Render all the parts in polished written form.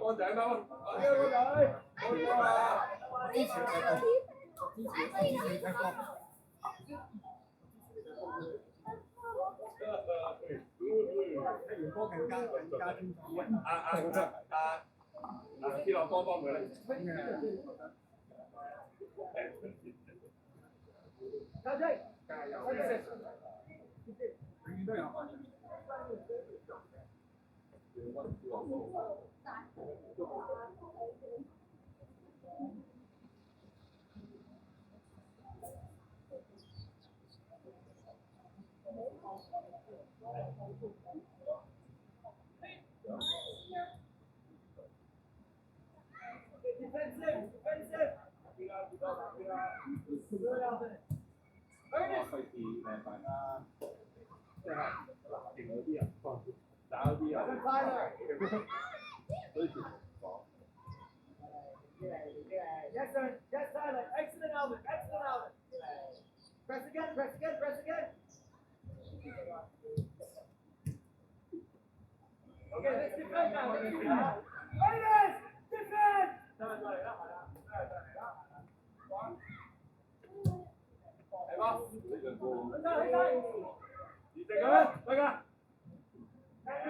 con chạy đâu? Ở kia con ơi.支持泰國，支持泰國。踢完波更加精彩。天樂幫佢啦。加油！加油！永遠都有。費事命大家，即係勁嗰啲人打嗰啲人，所以全部講。Yes, sir. Yes, silent. Excellent, Alvin. Excellent, Alvin. Press again. Press again. Press again. Okay, let's defend now. Let's defend. Ladies, defend. 係嘛？你兩個。二隻嘅，得㗎。OK。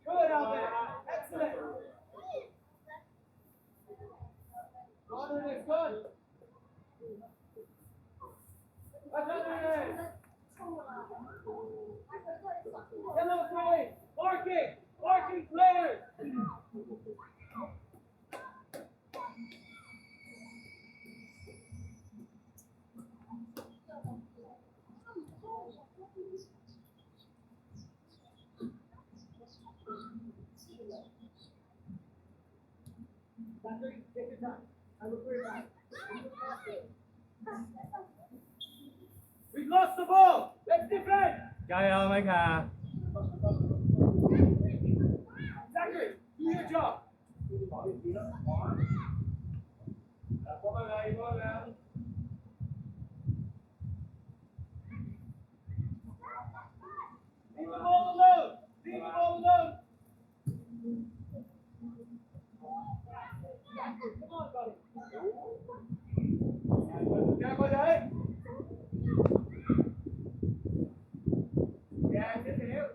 Good, Alvin. Excellent. Ronald is good. Yellow 3. Marking players. Take your time. I will bring it back. We've lost the ball. Let's defend. 加油 ，Micah！ Zachary, do your job. Leave the ball alone. Leave the ball alone. Come on, buddy. Yeah, buddy. Yeah, get the hill.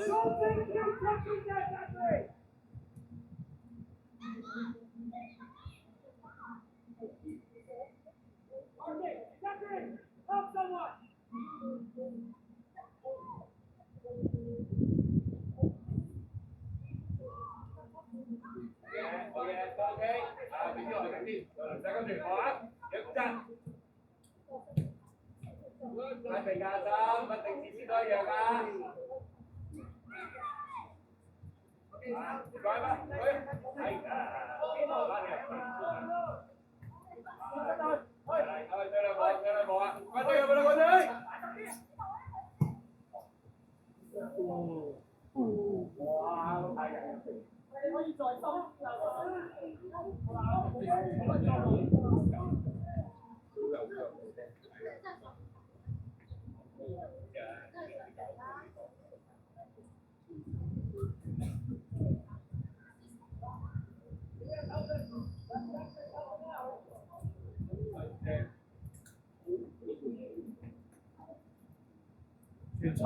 Don't take two touches there, Zachary. Okay, Zachary, help someone. OK，邊個嚟先？唔使跟住我啊，一陣。睇定架心，一定次次都一樣啊！改吧，係啊，追兩步啊！快啲入去啦，快啲！哇，咁睇嘅。你可以再收。全操！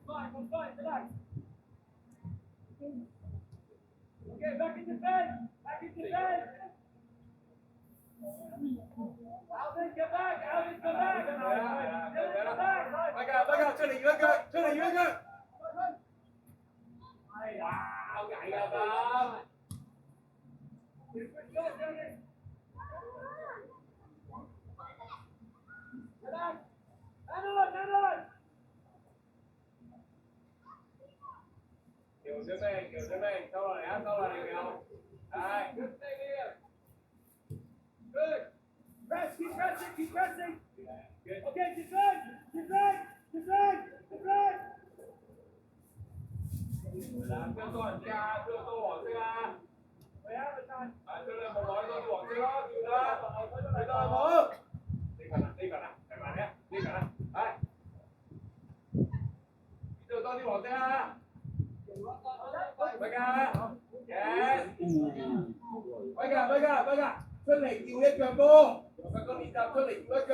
Fine, relax. Okay, back in defense. Back in defense. Alvin, get back. Alvin, come back. Get back. 快㗎，出嚟搖一腳，出嚟搖一腳。哇，好曳啊咁！ Analyze. 叫收落嚟啊，收落嚟又，係。Good. Press, keep pressing, keep pressing. Okay, defend, defend, defend, defend. 嗱，邊個多人先啊？邊個多黃色啊？ We have a time. 啊，將兩部攞多啲黃色咯，叫啦，睇到有冇？呢份啊，係咪咧？呢份啊，係。邊度多啲黃色啊？乜㗎？yes。乜㗎？出嚟叫一腳波，個練習出嚟叫一腳。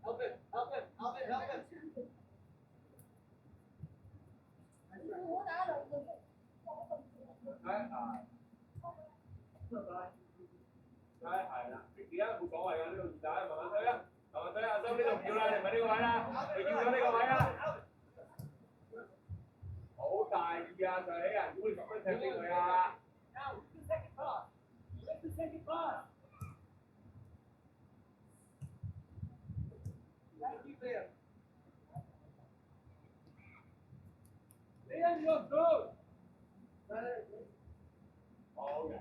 Help it, help it, help it, help it. 係啦，而家冇所謂㗎，呢度二打慢慢推啊，慢慢推啊，收呢度唔要啦，你唔係呢個位啦，你叫咗呢個位啦。好大意啊，上起人，會咁樣踢俾佢啊！ Now, the second pass. Make the second pass. Thank you, Liam. Liam, you're good. 好嘅。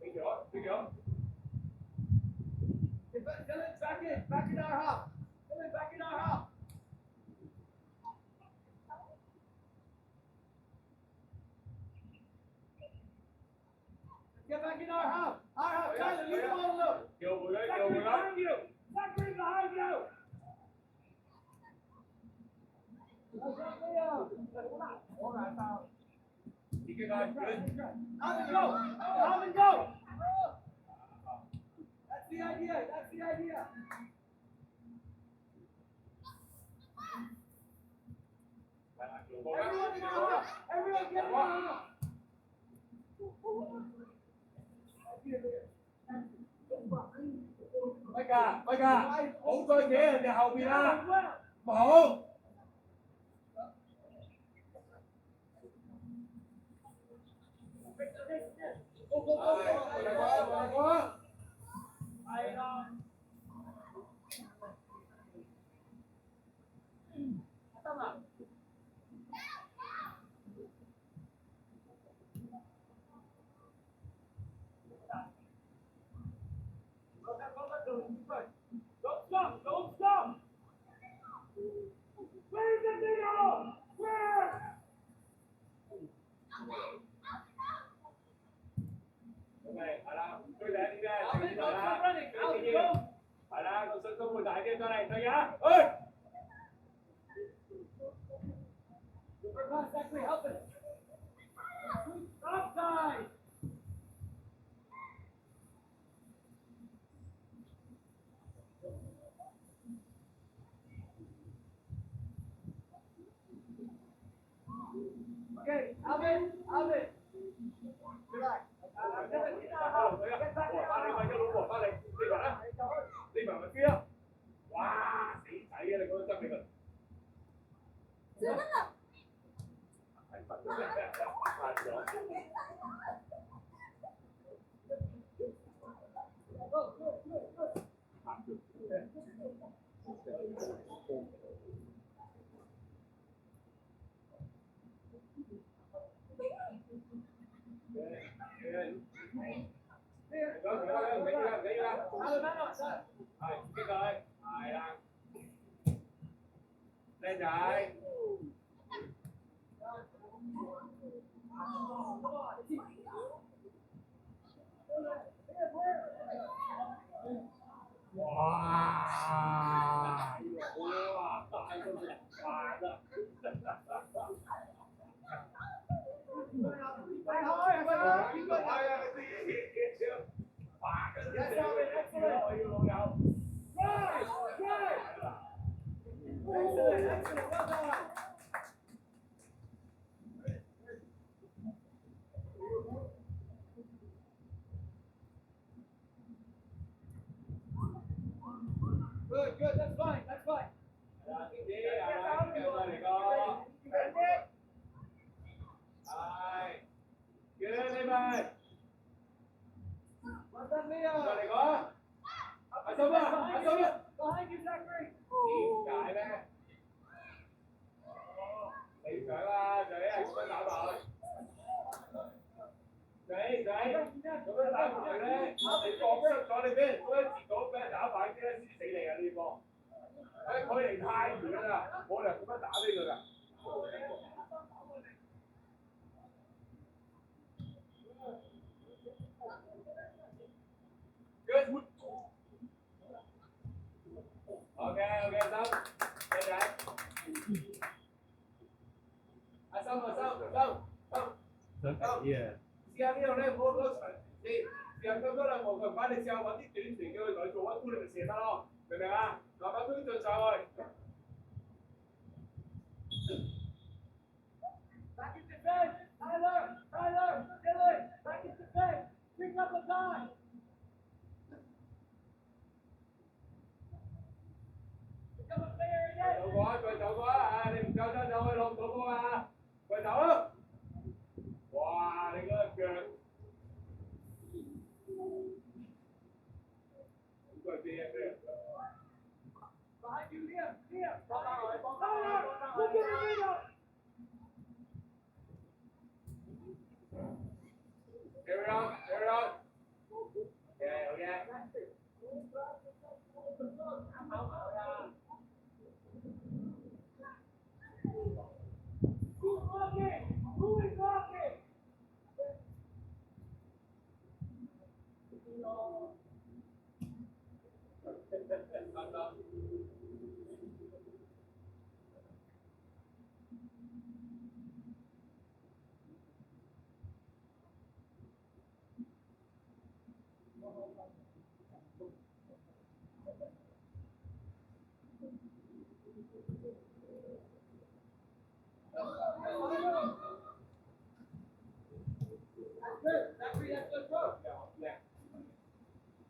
Pick it up. Dylan, back in our half. Dylan, back in our half. Get back in our half. Our half. Tyler, leave the ball alone. Zachary behind you. Zachary behind you. Alvin, go. Alvin, go. That's the idea. That's the idea. Everyone in our half. Everyone get in our half. Bách à, không coi nghĩa là nhà hậu bị la. Một. Don't stop! Don't stop! Where's the video? Where? Okay, tôi để đi ra. Alvin, go, stop running! Alvin, go! Con sân không đại thêm cho này, thôi nhá. Ơi! Super pass, Zachary, help it! Offside! Okay, Alvin, relax. Get back in our half. Đi vào bên kia. Wow, xỉ chạy ra là con chân này mình. Lên chạy. Yes, Alvin, excellent! Right! Excellent, well done! Good, that's fine, that's fine. 起啊！試下呢度咧，冇嗰場你試下咁多兩無佢唔翻，你試下揾啲短傳叫佢同佢做一箍，你咪射得咯，明唔明啊？慢慢推進上去。Back in defense. Tyler, Dylan, back in defense. Pick up the time. 走過啊，佢走過啊！啊，你唔夠真走去攞唔到波啊！佢走啊！哇！你嗰個腳好鬼飛啊！佢 Behind you, Liam. Tyler, look in the middle. Carry on, carry on. Okay, okay. Who's blocking? Who is blocking?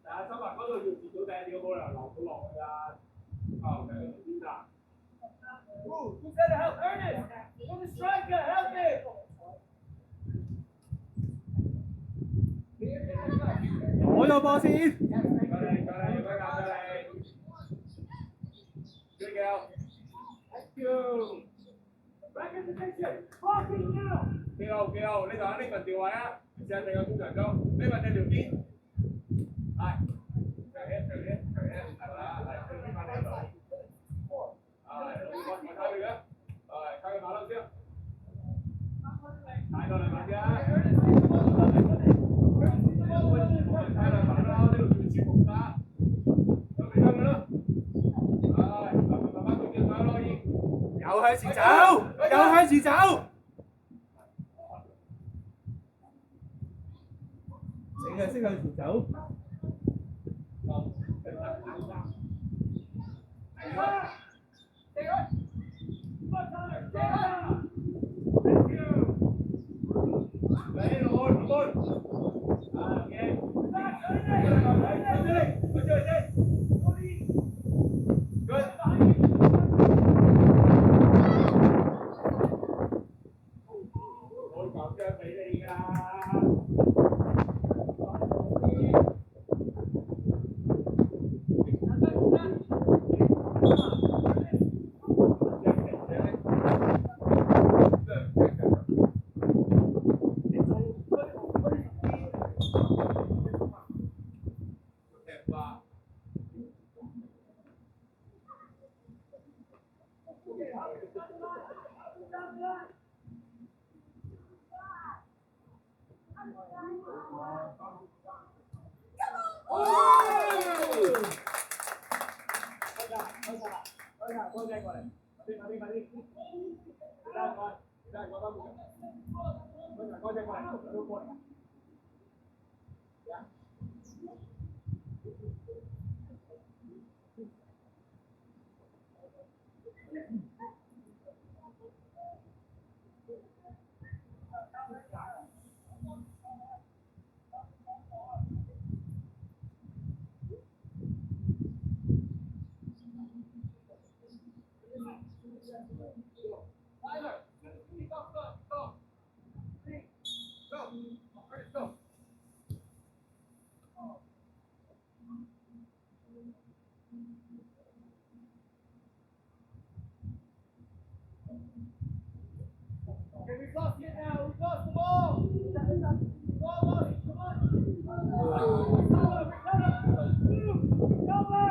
但係新聞嗰度要截到頂，點冇理由留到落去啊！啊，明邊啊？ Who's there to help Ernest? Who's the striker? Help him. 攞咗波先。過嚟，不搞過嚟。Good girl. Thank you. Back in position. Blocking now. 幾好，呢度啊，呢個調位啊，試下定個中場中，呢個隻條邊，係，長啲，係啦，係，長啲翻呢度，我睇佢嘅，係，睇佢馬騮先，大過兩碼先啊，睇兩碼啦，呢度最舒服啦，就俾佢啦，係，慢慢推進上咯，又向前走，又向前走。你係識向前走。We've lost it now. We've lost the ball. Ball lost. Come on. Recover. Move. Cover.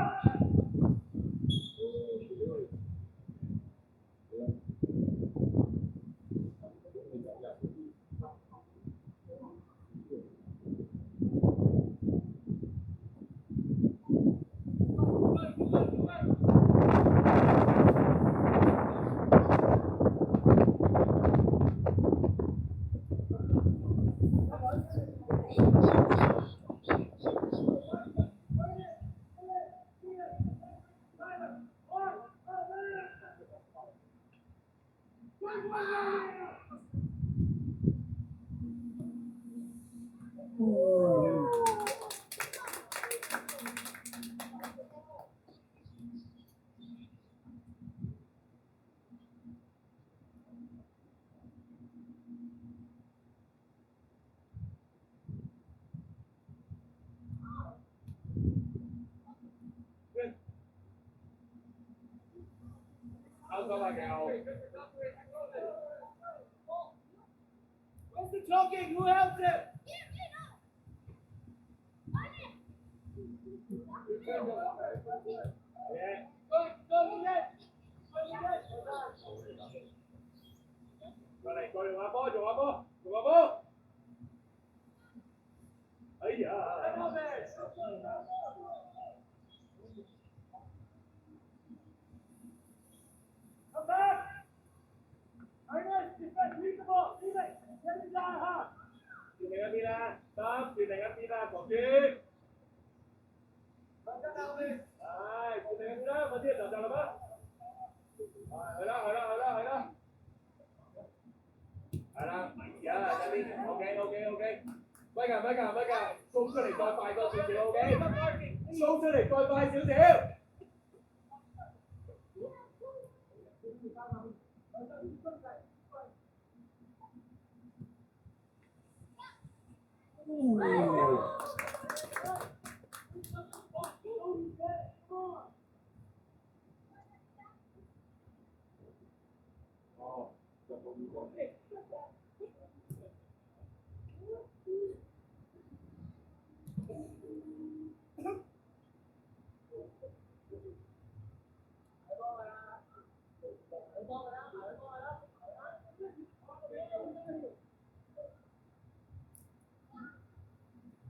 Out個球。Where's the talking? Who helps him? Go again.過嚟話波，做下波，做下波。哎呀！ Come back! Ernest, defend, lead the ball, lead it, get it down hard. 轉另一邊啦，得，轉另一邊啦，國主。係，轉另一邊啦，快啲就啦嘛。係啦，係啦，係啦，係啦。係啦，而家喺邊 ？OK，OK，OK。跛㗎，跛㗎，跛㗎，掃出嚟再快多少少 ，OK。掃出嚟再快少少。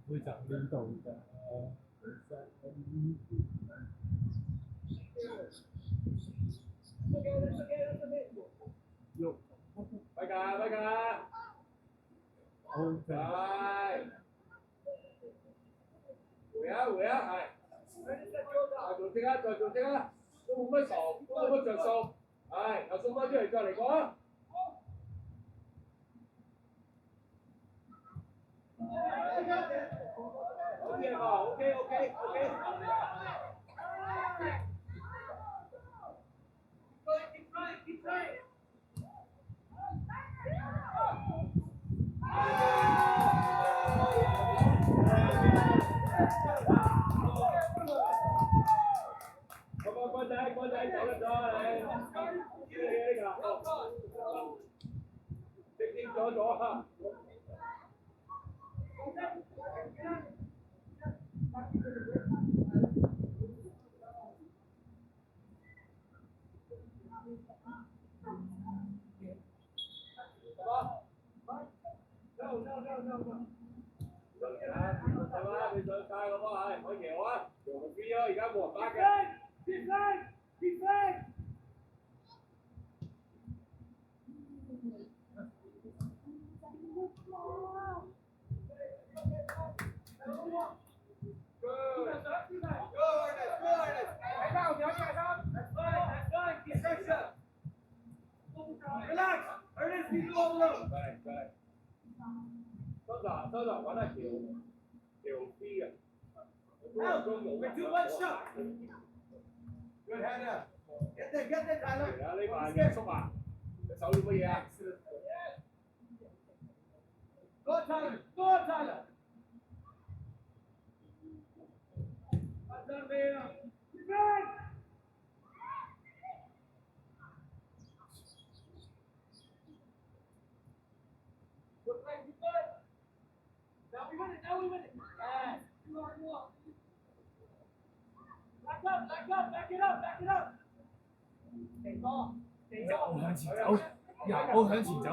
會長領導嘅喐，跛㗎，跛㗎。好正。係。回啊，回啊，係。再做啲啊，再做啲啊，都冇乜傻，都冇乜着數。係，又送翻出嚟，再嚟過啊！ OK 嘛 ，OK。Keep trying. Come on， 軍仔走得咗你，呢個，精咗嚇。 係嘛？你上曬個波係，可以搖啊，搖個 B 咯，而家冇人打嘅。Defend! Relax! Ernest, keep the ball alone. 嚟，收埋玩得條 B 嘅。We do one shot. Good header. Get that, Tyler. 嚟啊！呢排嘅叔啊，隻手做乜嘢啊？ Go, Tyler. Well done, man. Defend! Good play, defend. Now we win it. Yes. You are. Back it up. Stay ball. 一路向前走，又向前走，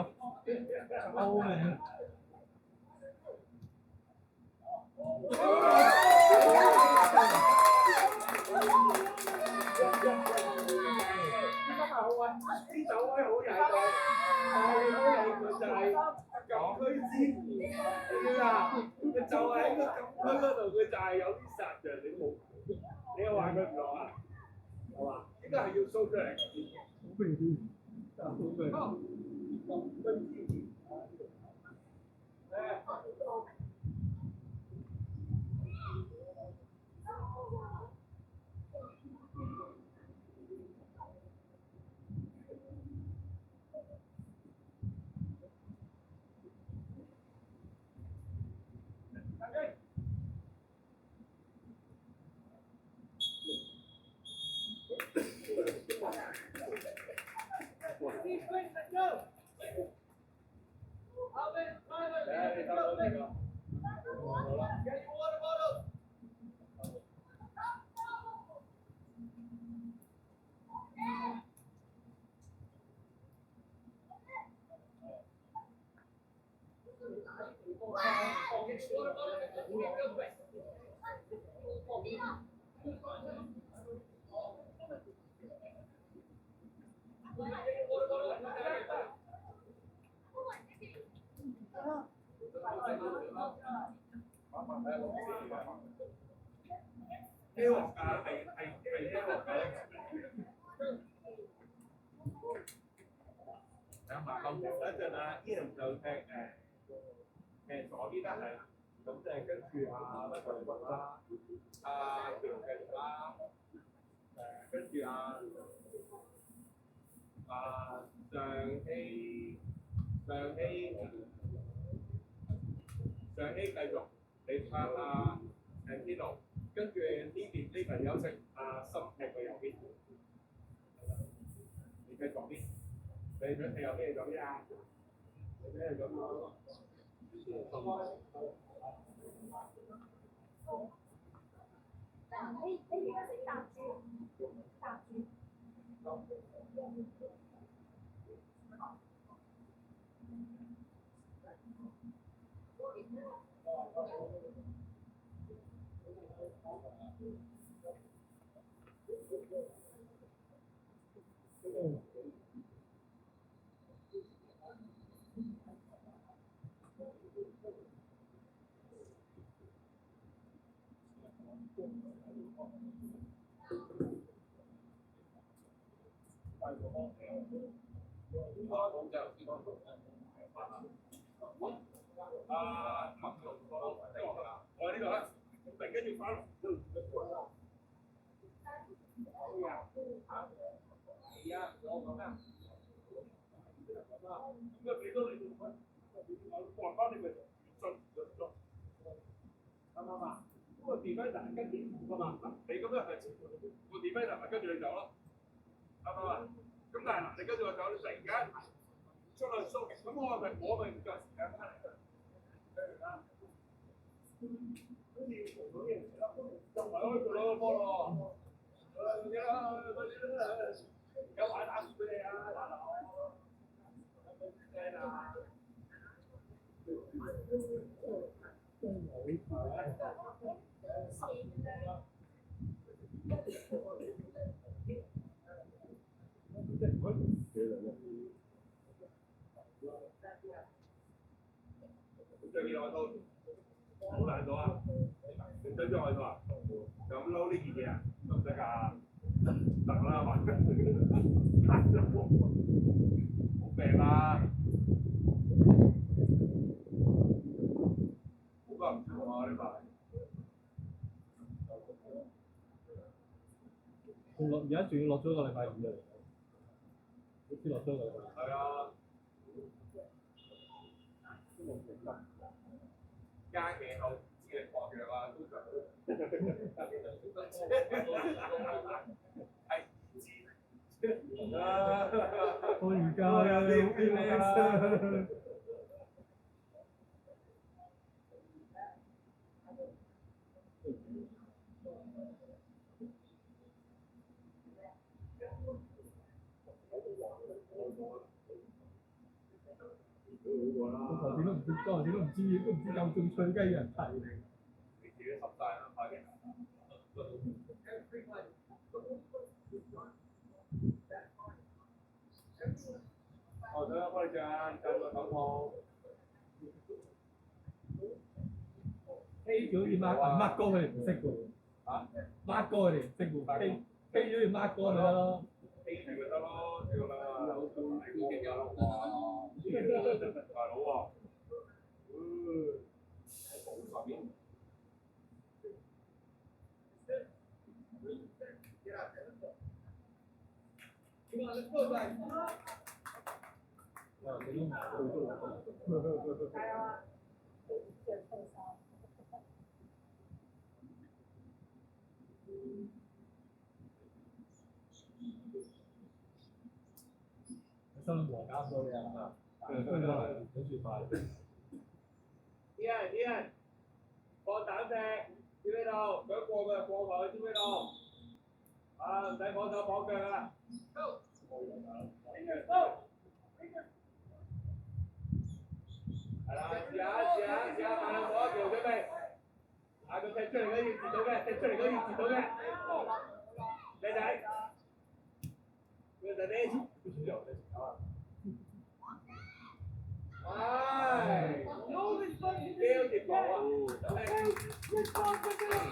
歐明。好啊！啲走位好曳喎，但係好理佢就係禁區之餘啊，佢就喺個禁區嗰度，佢就係有啲殺人，你又話佢唔落啊？係嘛？應該係要 show 出嚟。好明顯，好明。Let's go. Alvin, Tyler, let's go. Get your water bottle. A 王㗎係 A 王㗎。等埋後一陣啊，Ian 就踢左邊啦，係啦。咁就係跟住乜財運啦，強勁啦，跟住上希繼續，你拍天奴，跟住呢邊有成心踢佢右邊，你繼續邊，你想踢右邊就左邊啊，你咩咁咯？你而家識搭住，搭住。我呢個啦，突然間要翻。係啊，我講咩？咁啊，俾多你我還翻你咪信咗，啱唔啱啊？咁個 defender 跟住㗎嘛，你咁樣係個 defender 咪跟住你走咯，啱唔啱啊？咁但係嗱，你跟住我走，你突然間出去縮，咁我咪唔夠時間翻嚟。就唔係可以做到個波咯，有牌打俾你啊，大佬。最見外套好難到啊！你對住外套啊？就咁撈呢件嘢啊？得唔得㗎？得啦，還好病啦！好多人做啊呢排。而家仲要落咗個禮拜五嘅，好似落咗個禮拜。係啊。假期後自力薄弱啊，通常係我而家有啲咩？我頭先都唔知夠鐘吹雞人睇你。你自己濕晒啦，快啲！我想幫你著個手套。K 咗要Mark 哥佢哋唔識㗎喎。嚇 ？Mark 哥佢哋唔識喎。K 咗要Mark 哥咪得咯。K 住咪得咯，屌啦！有經驗啦。大佬啊！喺網上邊。Come on, let's go, guys. 加油啊！减受伤。生活加多啲啊！跟住快。Ian，放膽石，知呢度，想過咪過埋去，知呢度。啊，唔使綁手綁腳啊！係啦，試下，慢兩步啊，調準備。啊，佢踢出嚟嗰要截到嘅，踢出嚟嗰要截到嘅。靚仔，靚仔啲。唉，標跌波啊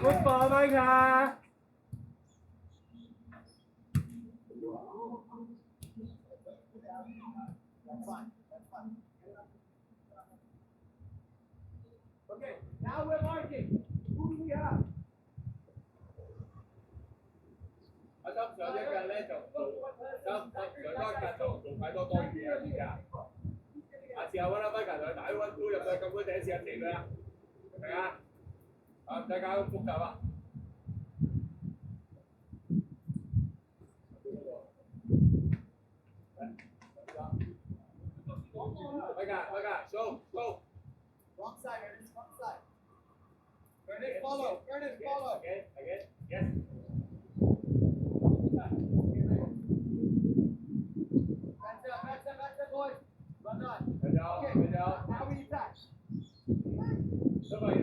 ！Good ball, Micah. Okay, now we're marking. Who do we have? 阿心上一格咧就上多一格做太多嘢啊！而家。下次我揾阿 Micah 同佢打 one two 入去，咁佢第一次入嚟佢啦，明唔明啊？啊，唔使搞咁複雜啊！Micah, go. Wrong side, Ernest, wrong side. Ernest, follow. Ernest, follow. Again, yes. That's it, boys. Well done. Good job. Now we attack. Come on.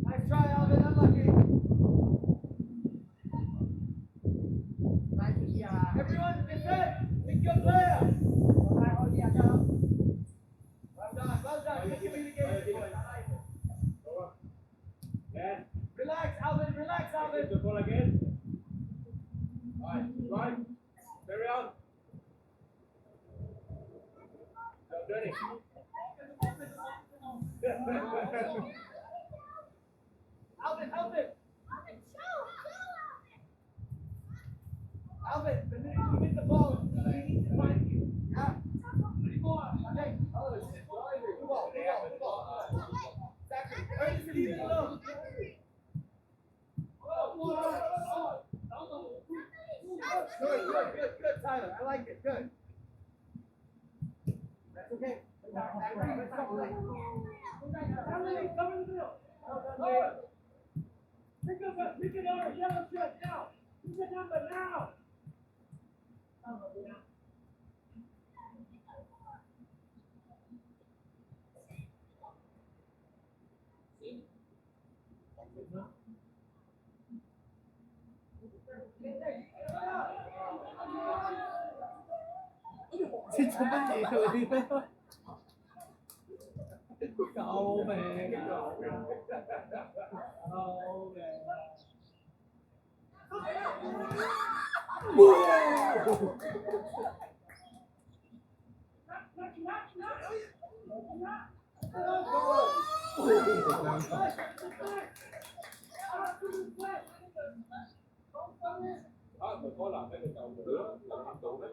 Nice try, Alvin. Unlucky. Everyone, defend. Pick your player. Well done. Good communication, boys. Yeah. Relax, Alvin. Get the ball again. Right. Carry on. Johnny. Alvin. Alvin, the minute you get the ball, we need to find you. Yeah. Okay. Good ball. Zachary, Ernest, leave it alone. Good, Tyler. I like it. Good. That's okay. Let's go. Come in the middle. Pick it up, yellow shirt now. Pick the number now. Chết cho mất gì rồi. Cậu về. Có làm cái cầu nữa, làm tụ đấy.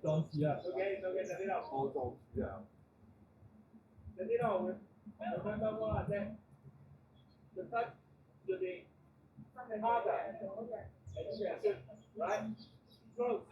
Cho chị à. Ok, đi đâu? Ô tô chị à. Đi đâu? Được không? Đâu là xe. Được hết. Được đi. Half that. Right? Close.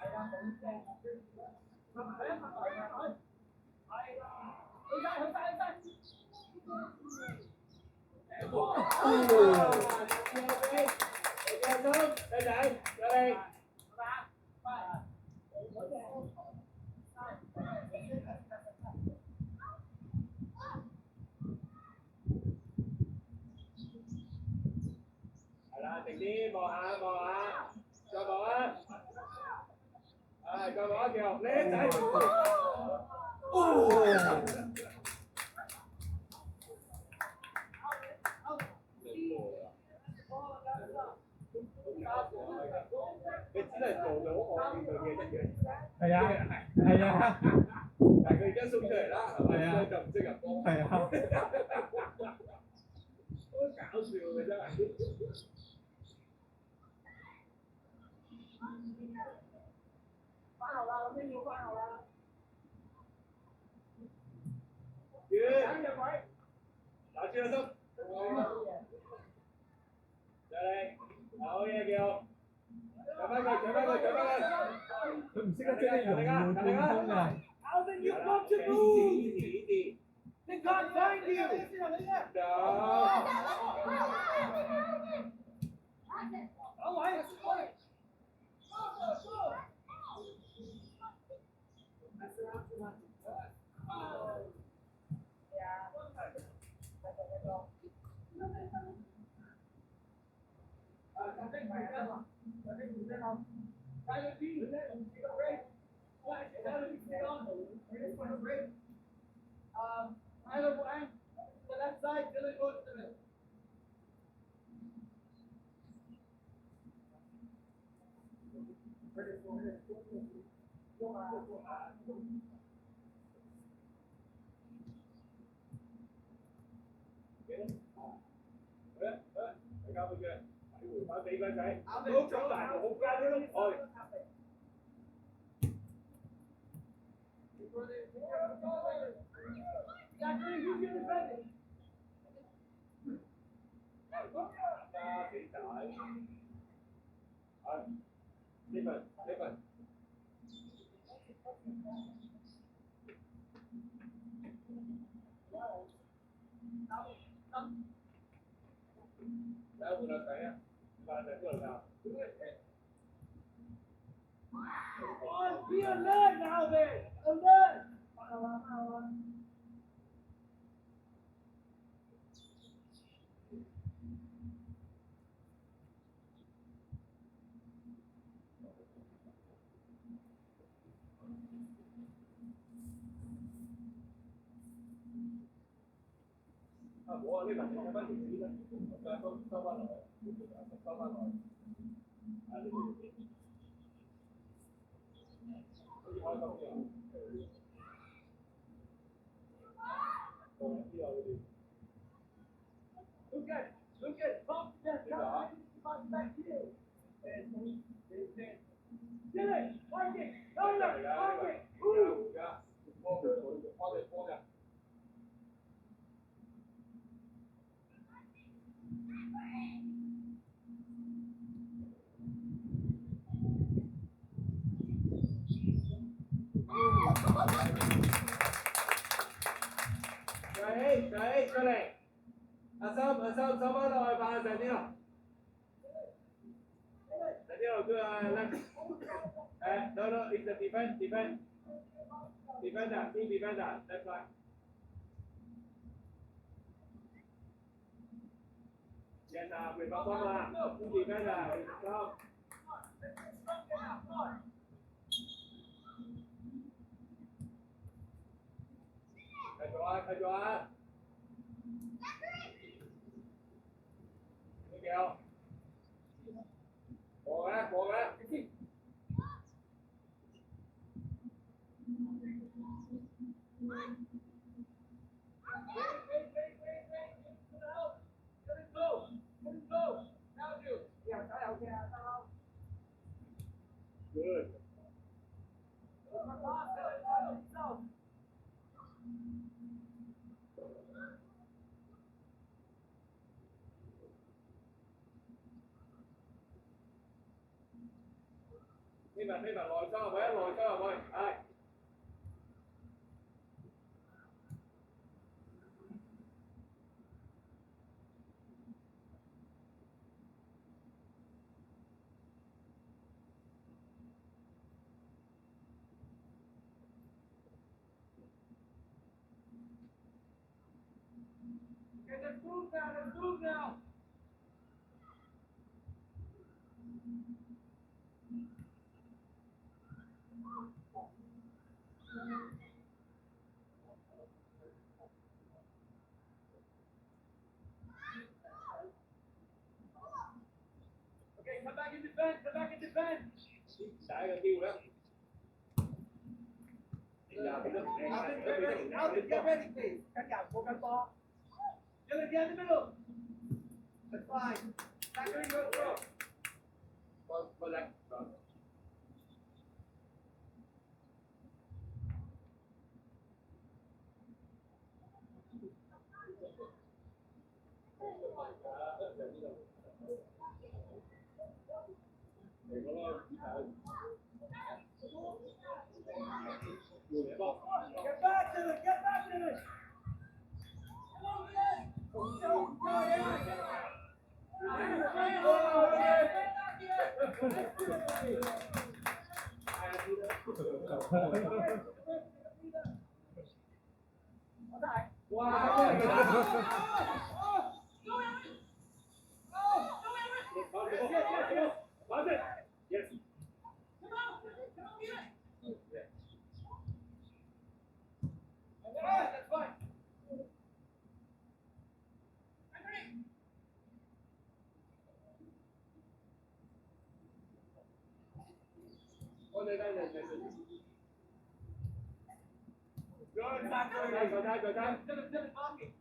Tình đi, bò hả, cho bò á. Cho bò kìa, lên chạy. Cái chỉ là 做到我呢樣嘢一樣。係啊，係啊，但係佢而家送出嚟啦，係咪？係啊就唔識入波。係啊，好搞笑嘅真係。翻學啦，咁要翻學啦。完。打住啦，再嚟，好嘢叫。搶翻佢，搶翻佢，搶翻佢。佢唔識得即係融會貫通啊！ Alvin, you've got to move. They can't find you. Oh, I have to play. Tyler Wang, the left side, Dylan goes to the Zachary, who's your defender? On, be alert now then! Alert! 翻學啦，翻學啦。我呢份有乜條件咧？收翻落去，收翻落去。啊，呢條件。好似開心啲啊！Look at, bump that guy, back here. Dylan, mark it, Tyler, mark it, ooh. 仔出嚟，阿三收翻落去吧，上天啦。上天路佢啊，left，no it's a defender, team defender, left side。人啊，回白方啊，team defender，三。繼續啊！呢條過嘅。Good。呢份內收入去，內收入去，係。Let's move now. Okay, come back and defend. ready. Alvin, get ready, please. Dylan, get in the middle. That's fine. Zachary, go through. Go Zach. Get back, Dylan. Get back, Dylan. Yes. That's fine. Good, Zachary. Go Zach. Dylan, blocking.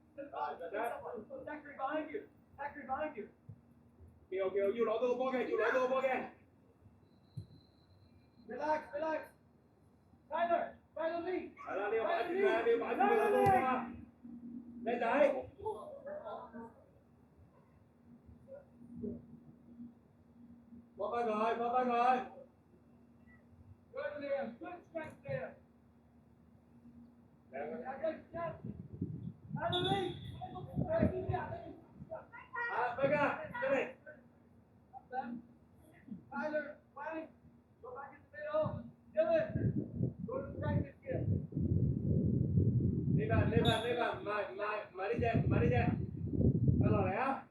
Zachary behind you. Zachary behind you. Kiều,要攞到個波嘅，要攞到個波嘅。 Relax. Tyler, lead. 係啦，你要擺住佢，你要擺住佢個波啊！靚仔。放翻佢。 Good, Liam. Good strength there. Tyler, lead. 啊，飛㗎，出嚟。 Tyler, flank. Go back in the middle. Dylan, go to the right this year. 呢份，唔係呢隻，翻落嚟啊！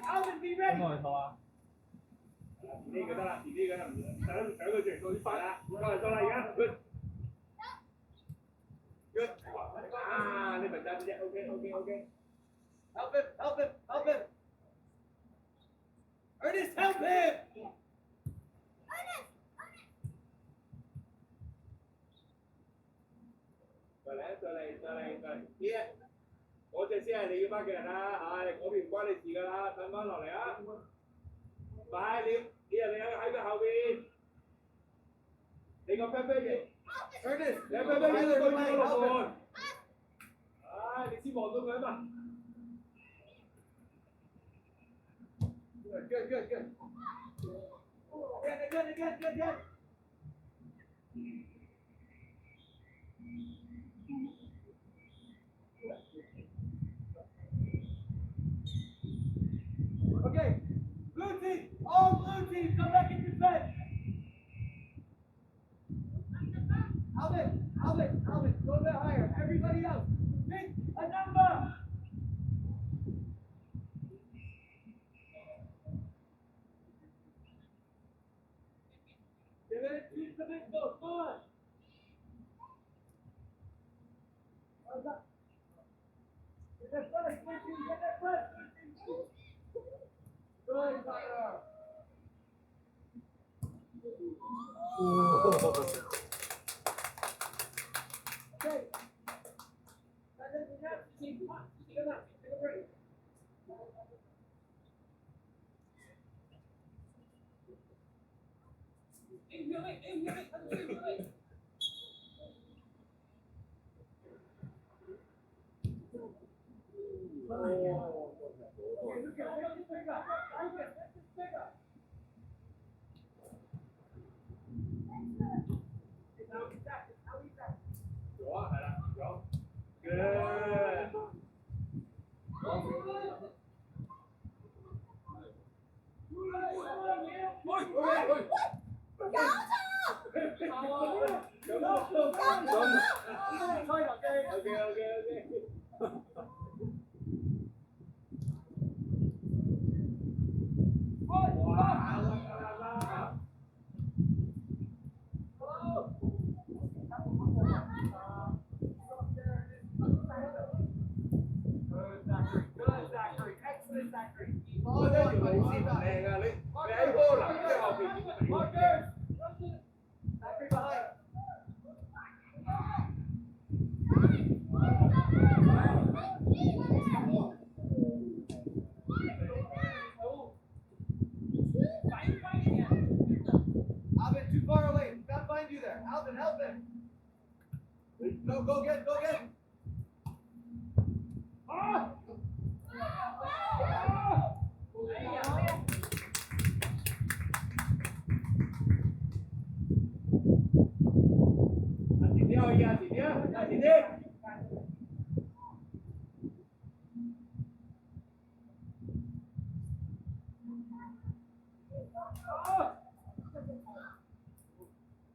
Alvin, be ready. 外頭啊！遲啲就得啦，唔搶佢住，到啲快啦，過嚟而家，good，啊，呢份爭啲啫，OK。 Help him. Ernest, help him. 再嚟，呢嗰隻先係你要翻嘅人啦，嗰邊唔關你事㗎啦，等翻落嚟啊！快，你喺佢後邊，你個 friend 嘅 Ernest, 你 friend 喺度對住個龍門，你先望到佢啊嘛。 Good. Again. Okay. Blue team, all blue team, come back in defense. Alvin, go a bit higher. Everybody else, pick a number. Keep the big ball, come on. Get that press, get that press. Good, Tyler. Okay. Take a break. Zachary. Excellent, Zachary. 我呢條路線唔靚啊，你 go again, go again. Chị theo anh chị nhé, chị đi.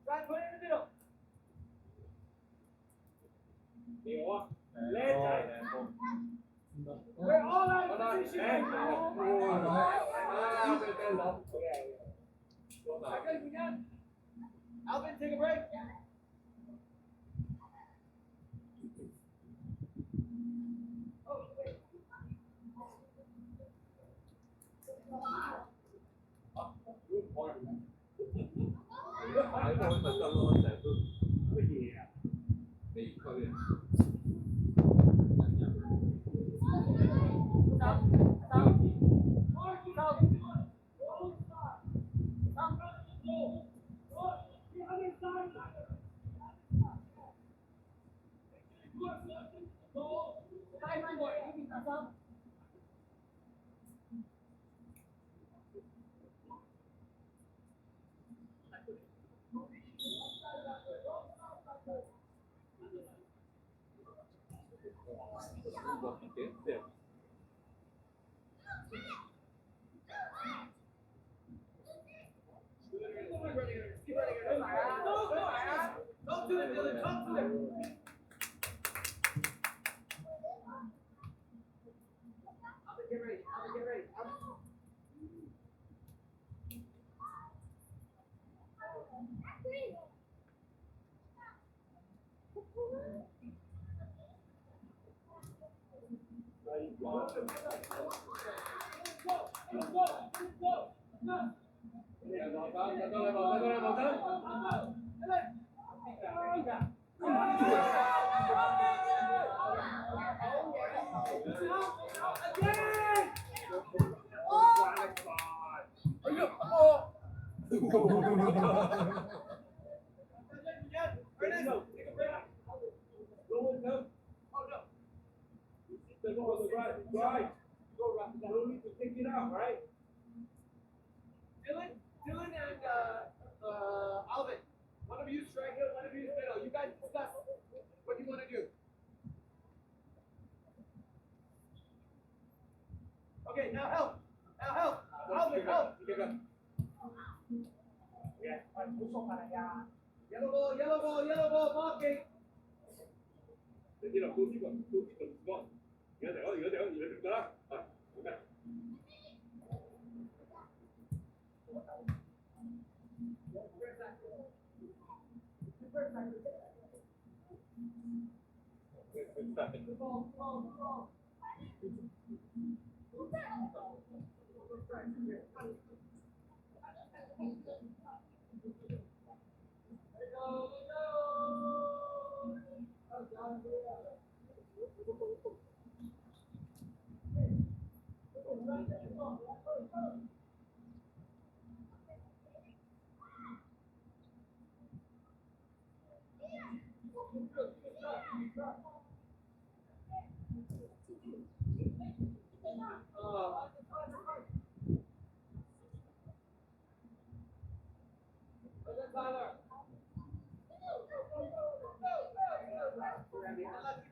Right, put it in the middle. Hiểu không? Lên chạy. We're all out of position right now. Alvin, take a break. Cái gì à? Don't do it, Dylan. Talk to him. Alvin, get ready. Alvin, get ready. Alvin. Dylan and Alvin, one of you strike it, one of you middle. You guys discuss what you want to do. Okay, now help. Now help. Alvin, help. Yellow ball, marking. Để là tôi chỉ cần con. Nhớ đỡ được đó. Ok.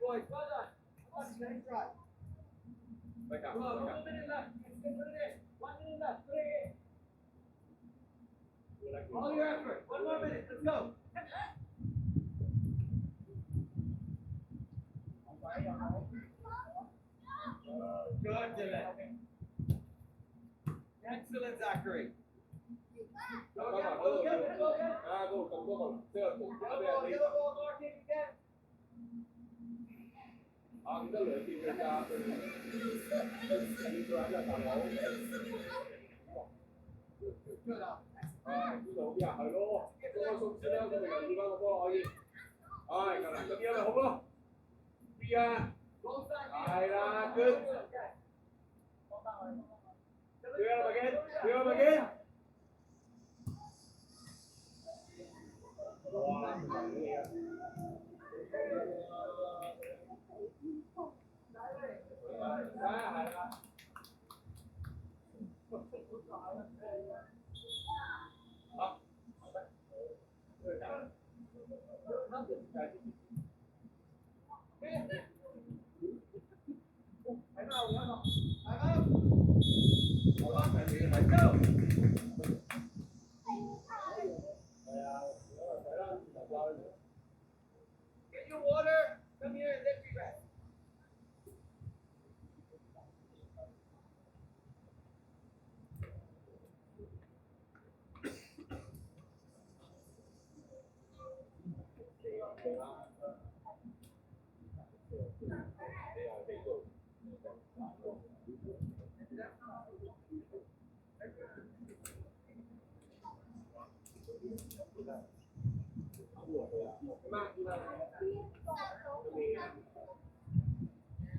Boys, well done. Come on, nice try. Come on, 1 minute left. Put it in. 1 minute left. Put it in. All your effort. 1 more minute. Let's go. Good, Dylan. Excellent, Zachary. Go again. Go again. Go again. Yellow ball marking again. Người ta lựa chọn người ta từ ví dụ bây giờ hồi luôn có xuống xe đeo cho mình làm gì bao có gì rồi còn lại cái kia là không luôn bia hay là cứ đưa again wow Get your water. Come here and lift your dress.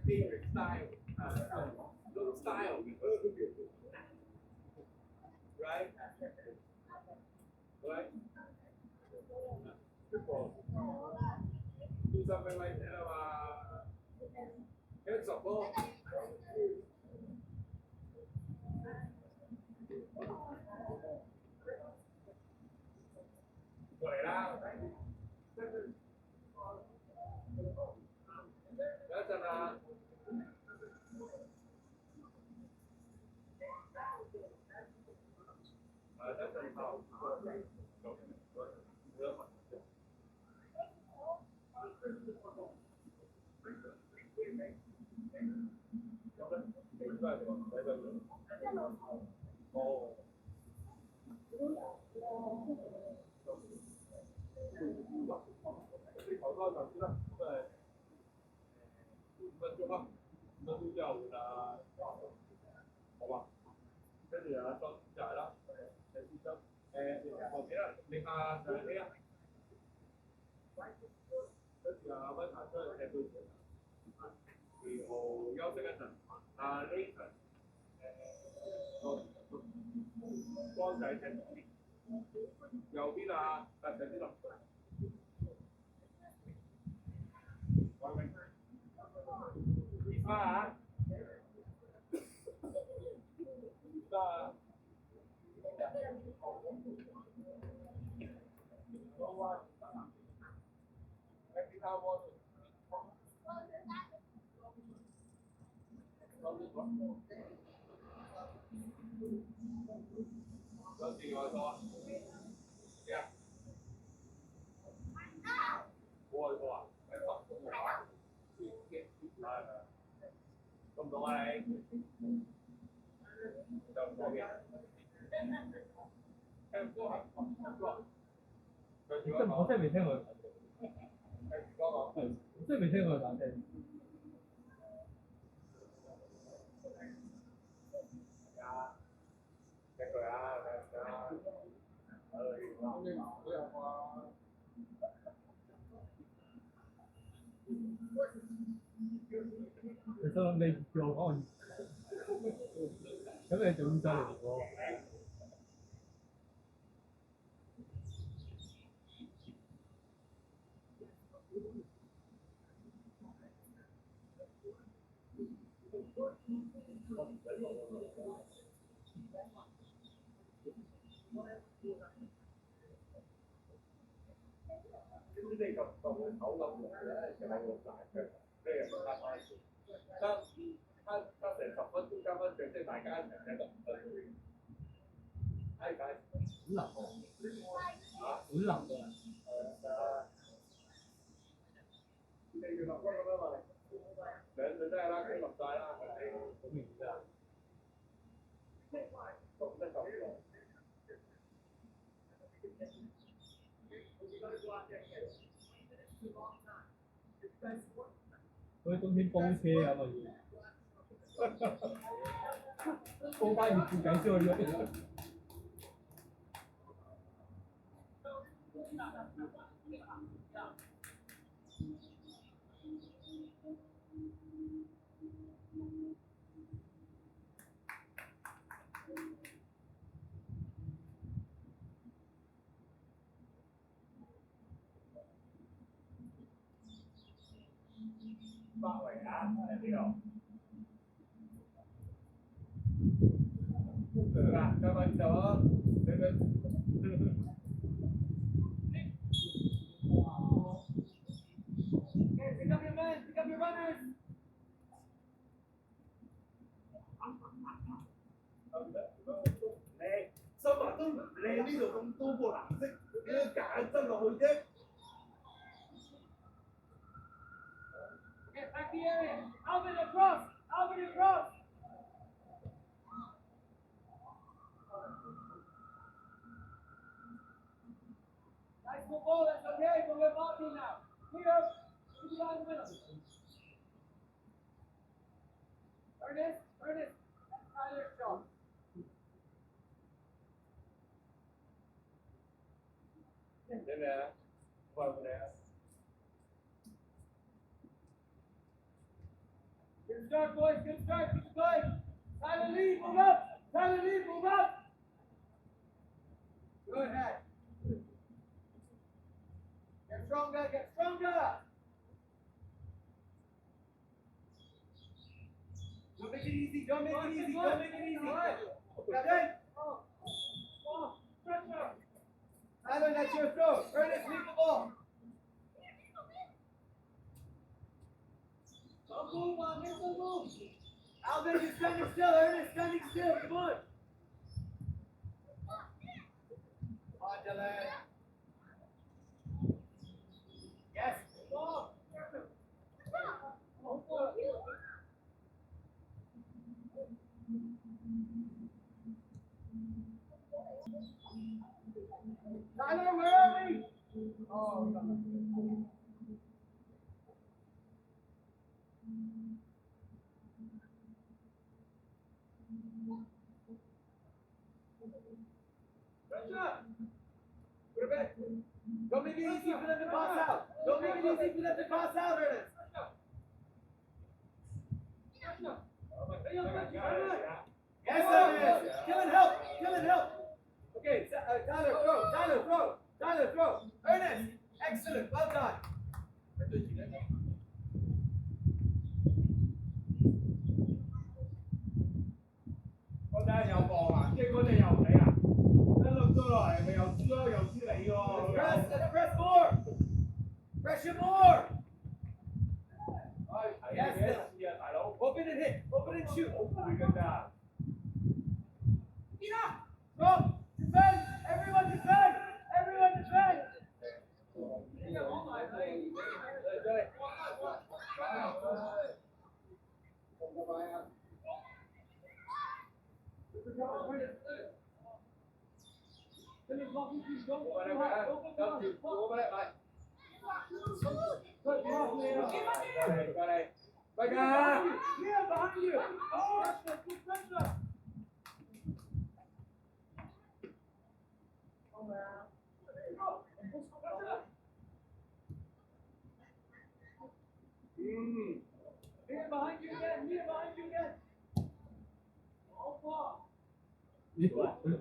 Favorite style, little style, right? Right? Do something like that, here's a ball. Quậy ra. Đó cho là đất thành phòng. Nó thu dầu là không à cái gì là con trời đó để thu dầu một cái là liên hoa rồi đấy tức là với thằng tôi là tôi thì hồ giáo sư anh lấy con dạy thành dầu biết là thành cái lòng hả? Có gì rồi thôi. Yeah. Ôi thôi, phải không cũng hỏi. Không có ai. Don't forget. Em có học không?这毛线没听过，这没听过毛线。其實你做可能，咁你做咁犀利喎。呢啲咁凍嘅口感咧，就係好大嘅，咩人都得開始。得成10分鐘加分鐘，即係大家一齊喺度。係解。好腍喎。好腍㗎。你要落嗰咁啊嘛？兩隊都係啦，佢落晒啦，係好明㗎。凍得咁喎。好似冬天煲車咁啊要，煲翻熱褲計先可以喐。北圍啊，喺邊度？嗱，今日就啊，你哋。Pick up your men, pick up your runners. 靚，收埋都唔靚，呢度咁多個藍色，你都揀得落去啫。Get back the area. Alvin across. Alvin across. Nice football. That's okay. But we're marking now. Clear. Put the line in the middle. Ernest. Ernest. Tyler's shot. Đây nè, vào nè. Good start, boys. Good start. Keep going. Tyler Lee, move up. Tyler Lee, move up. Go ahead. Get stronger, get stronger. Don't make it easy, don't make it easy, don't make it easy. Okay. Pressure. Tyler, that's your throw. Ernest, leave the ball. Don't move, man. Don't move. Alvin, you're standing still. Ernest, standing still. Come on. Come on, Dylan. Yes. Ball. Tyler, where are we? Oh, Pressure. Put it back. Don't make it easy for them to pass out. Don't make it easy for them to pass out, Ernest. Yes, Ernest. Dylan, help. Dylan, help. Okay, Tyler, throw. Tyler, throw. Tyler, throw. Ernest, excellent. Well done. Con trai有望啊，即係嗰隻又唔理啊，一碌咗落嚟咪又輸咯，又輸你喎。Let's press more. Pressure more. Yes, 試啊，大佬， Open and hit. Open and shoot. 好攰㗎咋。 Go. Defend. Everyone defend. Everyone defend. Back up. Here, behind you. Oh, good pressure. Oh, man. Here, behind you again. Here, behind you again. Oh, far. 呢個心，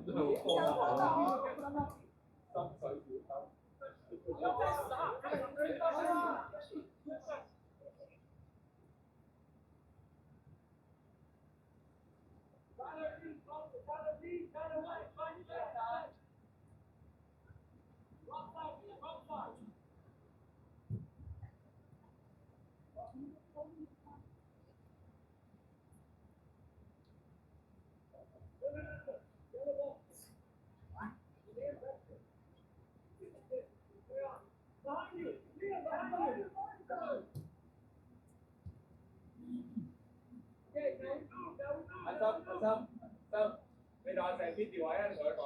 你當成邊條位啊？同佢講，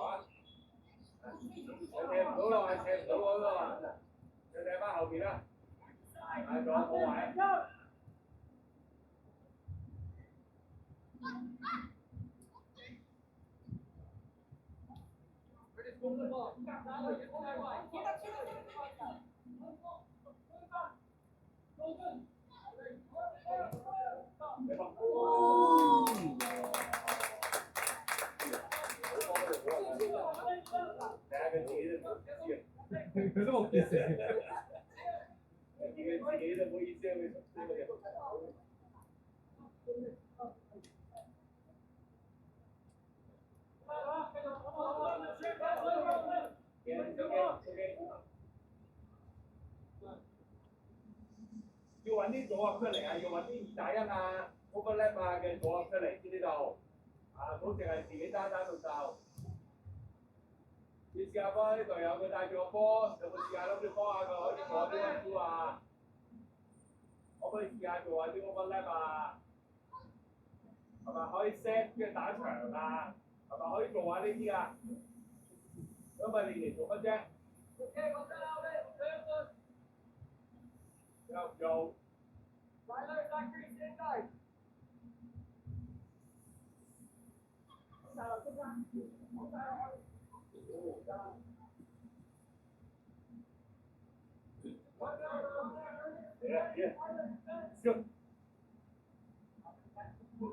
你踢唔到咯，係踢唔到嗰個，你踢翻後邊啦，係仲有個位。佢都冇見成。自己都唔好意思啊！要揾啲組合出嚟啊！要揾啲2打1啊、overlap 啊嘅組合出嚟，知唔知道？好淨係自己單打獨鬥。你試下幫啲隊友，佢帶住個波，有冇試下諗住幫下佢可以做啲溫書啊？可唔可以試下做下啲 overlap 啊？係咪可以 set 跟住打場啊？係咪可以做下呢啲啊？咁咪練嚟做乜啫？又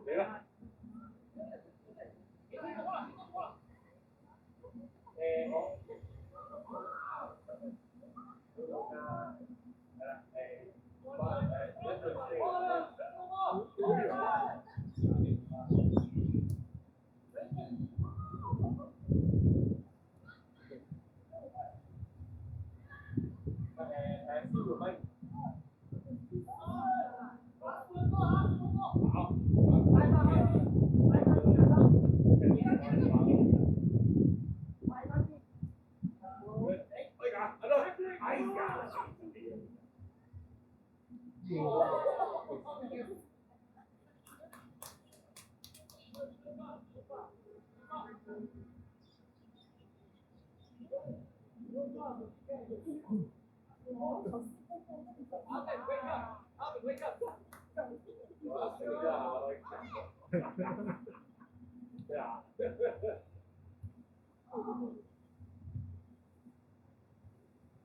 嚟啦！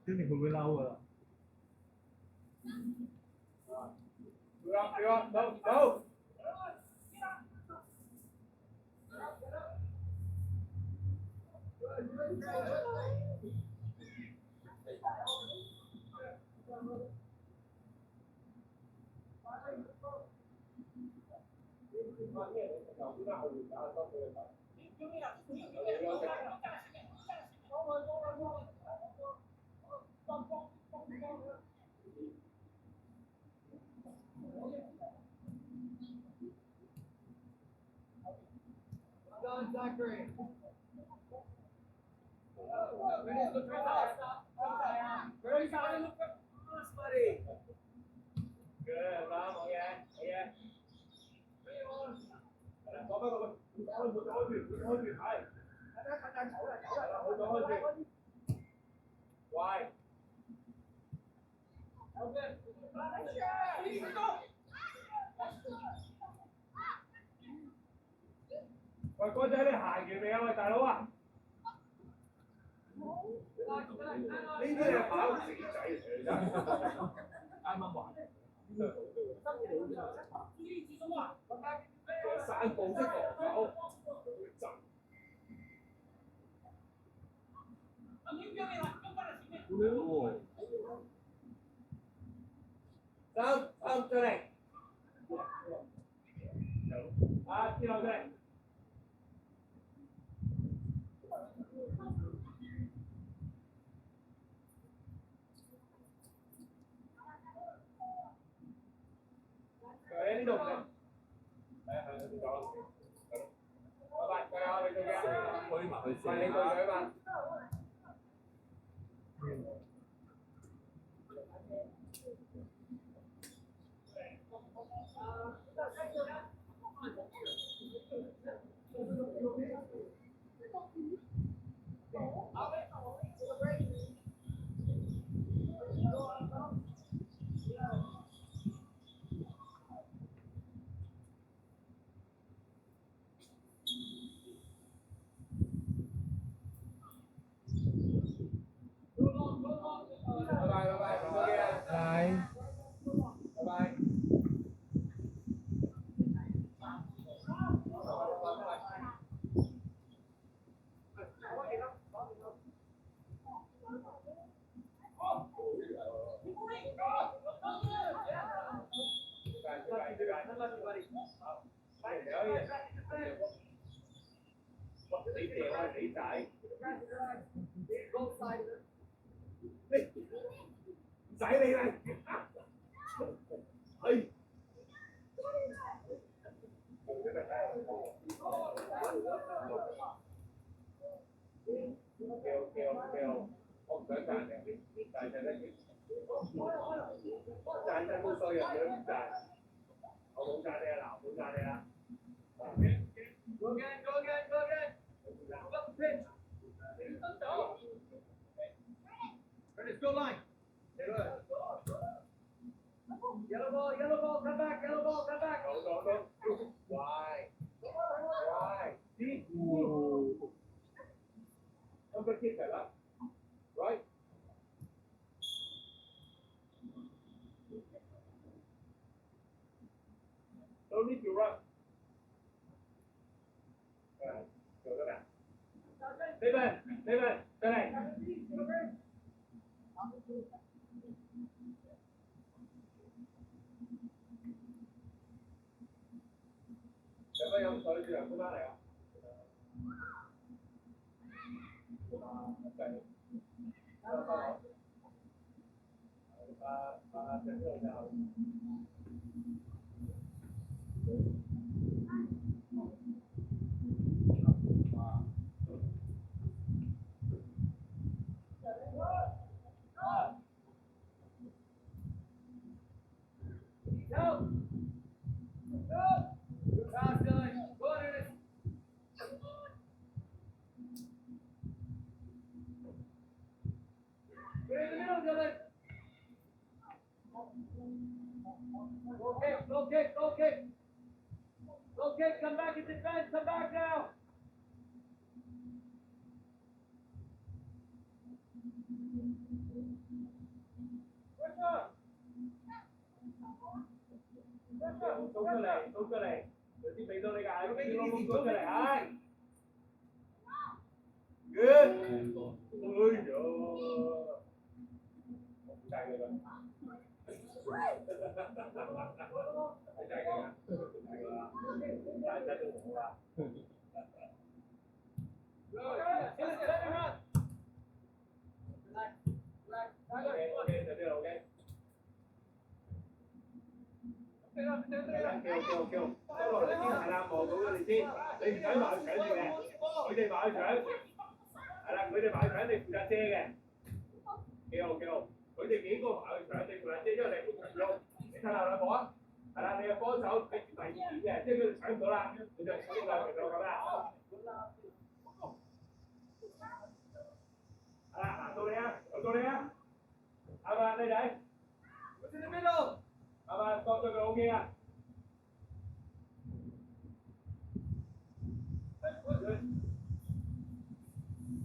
即係佢會嬲㗎啦。走！Done, Zachary. Ready, buddy? Good,冇嘢，冇嘢。講翻個開住，係。喂。喂，哥仔，你行完未啊？喂，大佬啊！呢啲係跑死仔嚟㗎，啱啱話。散步式防守，震。走，出嚟。啊，之後出嚟。喺呢度唔得。係啊，走。拜拜，加油，你做嘅。推埋去先。係你對佢嘛？你掉啊死仔！唔使你啦，係。個人都唔賺，我冇賺你啊，嗱，冇賺你啊。Go again, go again, go again. Move up the pitch. Curtis, go line. Good. Yellow ball, come back, come back. Go. Why? See? Number kick係啦，right？ Don't need to run。做得啦。呢邊，上嚟。有乜飲水？涼翻嚟啊！Good pass, Dylan. Go on, Ernest. Get in the middle, Dylan. Go kick, come back in defense, come back now. Tung出嚟，有啲俾到你㗎，窿出嚟，唉 ，good， 哎呀，好大嘅啦，好大嘅啦，大都冇啦。叫，收落嚟先係啦，望到佢哋先，你唔使埋去搶住嘅，佢哋埋去搶，係啦，佢哋埋去搶，你負責遮嘅，幾好，佢哋幾個埋去搶，你負責遮，因為你睇下兩個啊，係啦，你嘅幫手俾第二點嘅，即係佢哋搶唔到啦，你就搶啦，就咁啦。係啦，到你啊，係嘛，你仔 What's in the middle? 係嘛，覺得佢 OK 啊？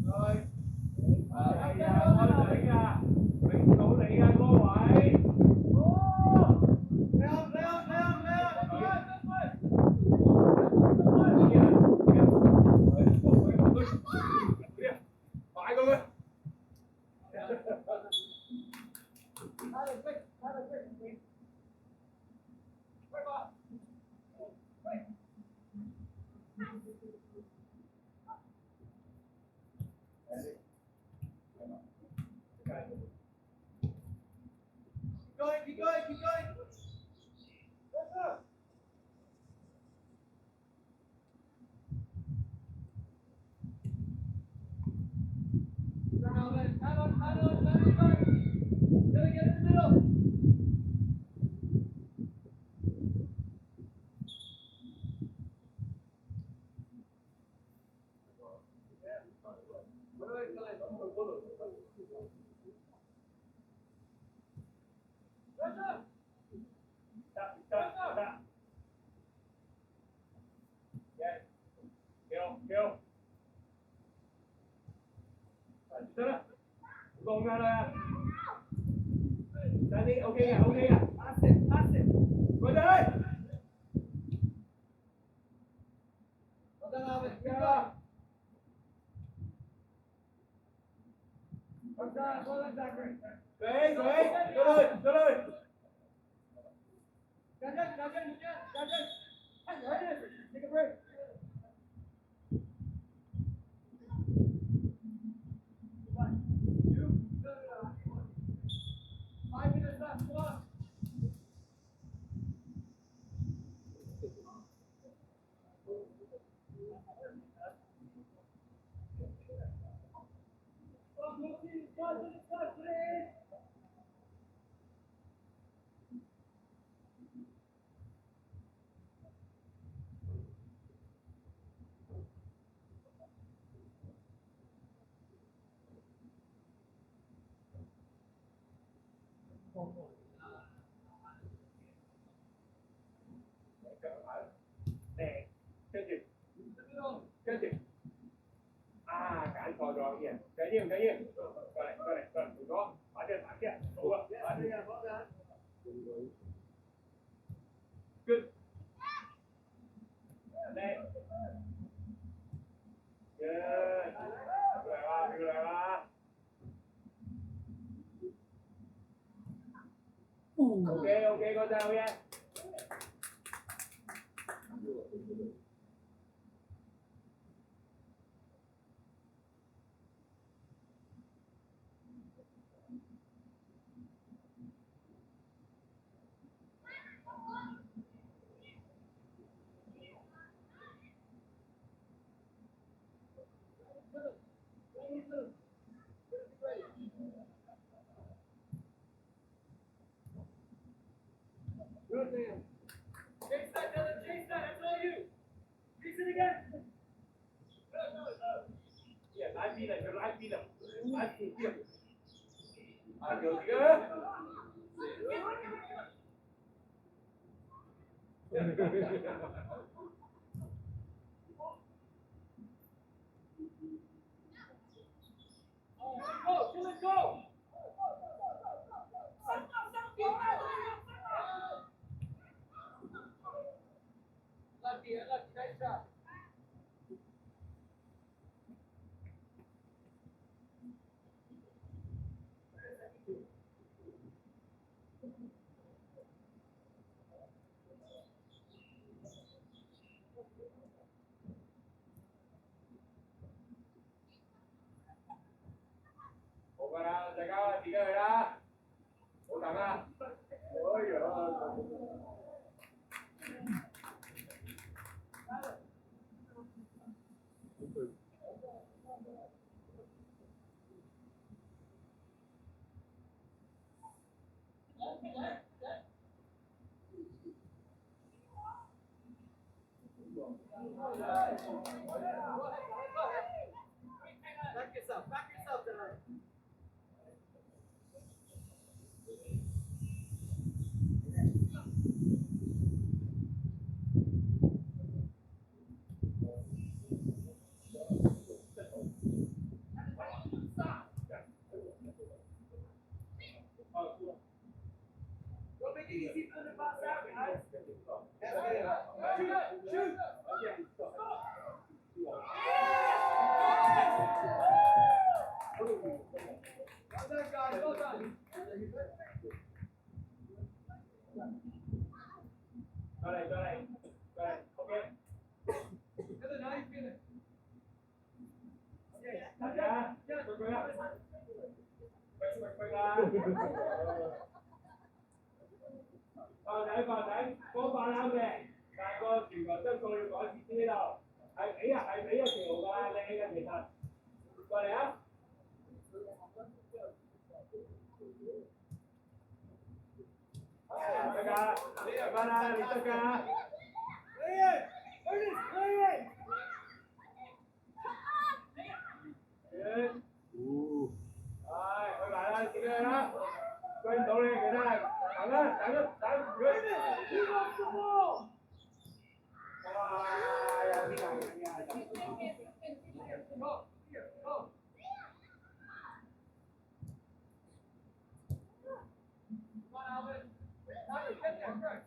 係啊，安定啊，永到你啊嗰個位。快過佢。Keep going. Time on. Gotta get in the middle. Done. Yes. Kill. 得啦，唔講㗎啦。快啲 OK 嘅。Pass it。佢哋。Well done, Alvin. Good job. Well done, Zachary. 佢，出去。Dodge in. Take a break. 跟住揀錯咗啲人，緊要唔緊要？過嚟，唔講，快啲，好啊，快啲啊，放緊。Good。叻。Good。漂亮啊！OK，嗰陣好嘢。Good man. Chase that, Dylan. Chase that. That's all you. Chase it again. Yeah, 拉邊啦，要拉邊啦，拉邊啲。有幾個？Go, Dylan, go. Lefty, nice shot. Hãy subscribe cho kênh Ghiền Mì Gõ để không bỏ lỡ những video hấp dẫn. Back yourself tonight. Don't make it easy for the boss out, guys. Shoot! Well done, guys. Well done. Go đây. Okay. Dylan, how you feeling? Quay ra. Còn đấy, có ba lao về. Đại哥全球質素要改善呢度。係俾條靚嘅其實。過嚟啊！得㗎，你入翻啦，你得㗎。去埋啦，自己去啦，追唔到你，其他人等啦，等佢。有啲難嘅。Go, here, go. Come on, Alvin. Alvin, get there, quick.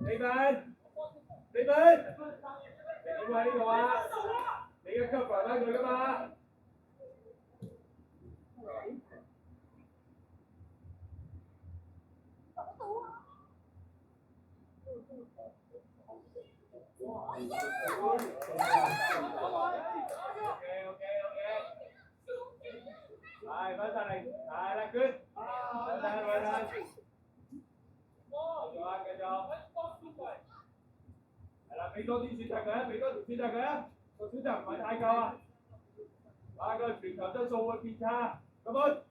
Đi bên. Đi bên. Đi qua đi rồi à. Đi cái cấp vào ba người các ba. Rồi, bắt ra này. Rồi, là good. Rồi, rồi. Cái cho. Là俾多啲選擇佢啊，俾多條選擇佢啊，個選擇唔係太夠啊，啊個全球質素會變差，咁樣。